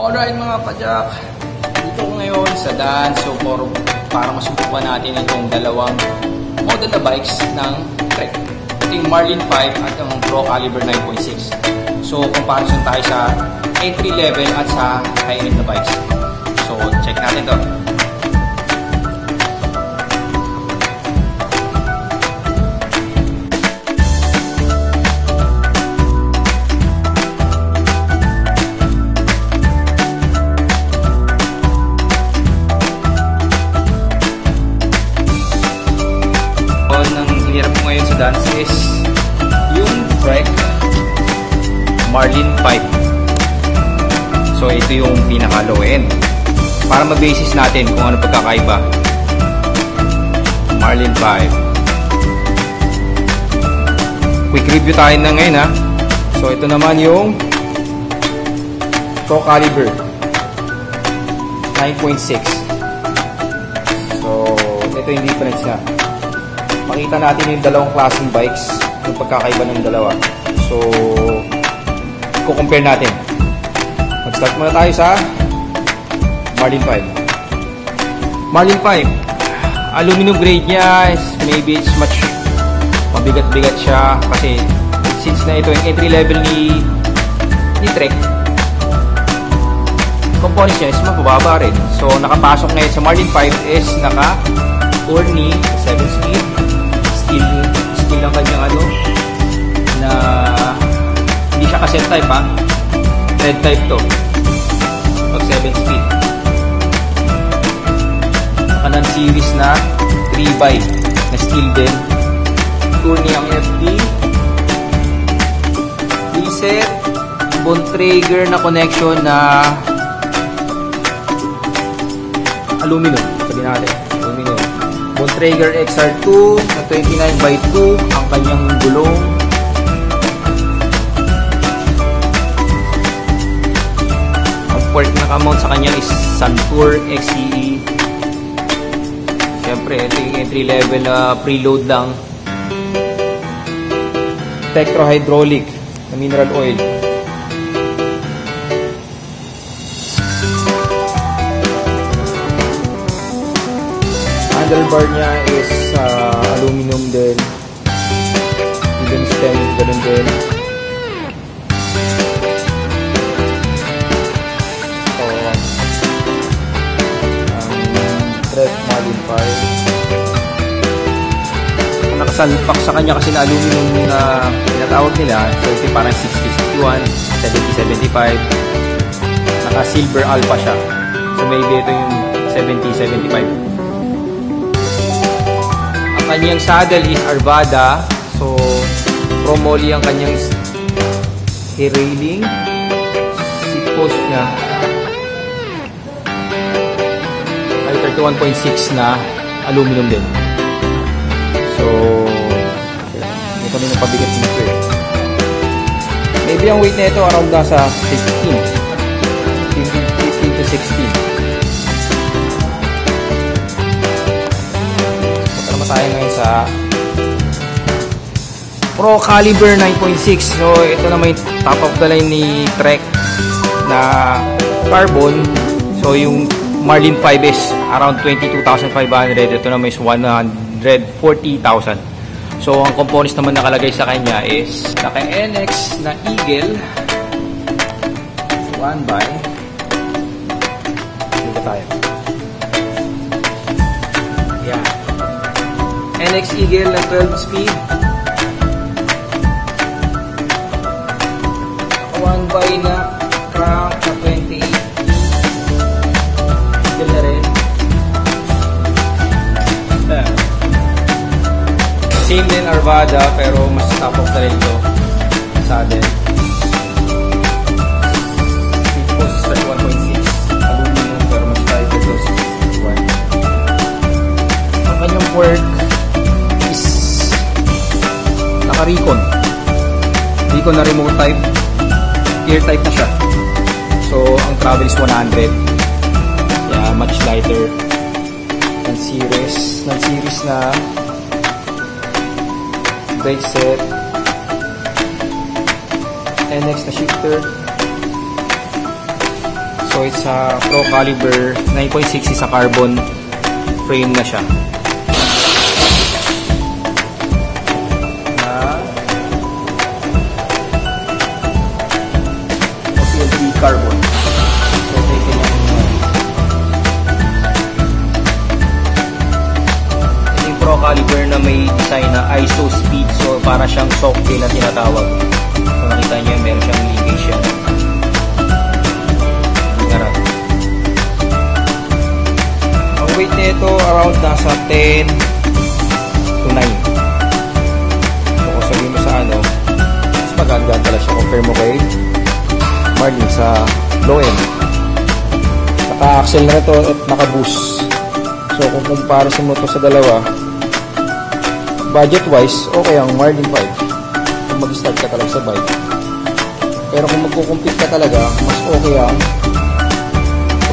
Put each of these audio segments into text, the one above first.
Alright mga padyak, dito ko ngayon sa Dan. So para masubukan natin itong dalawang model na bikes ng Trek. Ito yung Marlin 5 at yung Pro Caliber 9.6. So comparison tayo sa entry level at sa high-end na bikes. So check natin to. Dance is yung Trek Marlin 5. So ito yung pinaka low end para ma-basis natin kung ano pagkakaiba. Marlin 5. Quick review tayo na ngayon ha. So ito naman yung Pro Caliber 9.6. So ito yung difference na. Makita natin yung dalawang klaseng bikes, yung pagkakaiba ng dalawa. So, i-compare natin. Mag-start muna tayo sa Marlin 5. Marlin 5, aluminum grade niya is maybe it's much mabigat-bigat siya kasi since na ito yung entry level ni Trek, components niya is mababa rin. So, nakapasok ngayon sa Marlin 5 is naka-core ni 7-speed. Steel lang kanyang na hindi siya cassette type ha, thread type to pag 7-speed. Kanan series na 3x na steel din. Tournier ang FD, wheelset, Bontrager na connection na aluminum. Sabihin natin aluminum. Bontrager XR2 na 29x2 ang kanyang gulong. Ang port na kamount sa kanya is Suntour XCE. Siyempre, ito yung entry level na preload lang. Tektro hydraulic na mineral oil. Handlebar niya is aluminum din. Even stem, ganun din. So, Trek Marlin 5. Ang nakasalpak sa kanya kasi na aluminum na pinatawag nila. So, ito parang 60-61, 70-75. Naka-silver alpha siya. So, maybe ito yung 70-75. Kanyang saddle is Arvada. So, Pro Moly ang kanyang hair railing. Seat post niya ay 31.6 na aluminum din. So, hindi kami ng pabigat dito eh. Maybe ang weight na ito around nasa 15 to 16. Tayo ngayon sa Pro Caliber 9.6. So ito na may top of the line ni Trek na carbon. So yung Marlin 5 is around 22,500. Ito na may 140,000. So ang components naman nakalagay sa kanya is naka-NX na Eagle 1x. Dito tayo. NX Eagle na 12-speed. 1x na crank na 28. Eagle na rin. Same din Arvada pero mas top of the range ito. Saddle. Seat post is 1.6. Aluminum pero mas lighter to 61. Ang kanyang work naka-recon na remote type, air type na siya. So ang travel is 100. Yeah, much lighter ng series na brake set, NX na shifter. So it's a Pro Caliber 9.6 is a carbon frame na siya. OCLD carbon. So ito yung Pro Caliber na may design na ISO speed. So para siyang socket na tinatawag. So nakita niyo meron siyang linkage yan. Ang weight nito around nasa 10 to 9. So kung sabihin mo sa ano, mas maganda pala siya compare mo kay Marlin sa low end. Naka-axle na ito at naka-boost. So kung comparison mo to sa dalawa, budget wise, okay ang Marlin 5 kung mag-start ka talaga sa bike. Pero kung magkukumpit ka talaga, mas okay ang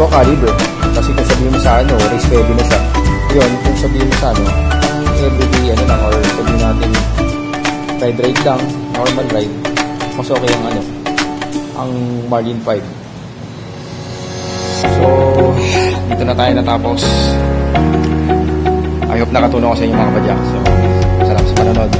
Pro Caliber. Kasi kung sabihin mo sa ano, race ready na siya. Yun, kung sabihin mo sa ano, ang everyday ano lang, or sabihin natin ride lang, normal ride, mas okay ang ano, ang Marlin 5. So, dito na tayo natapos. I hope nakatulong ako sa inyo mga kapadyak. So, salamat sa panonood.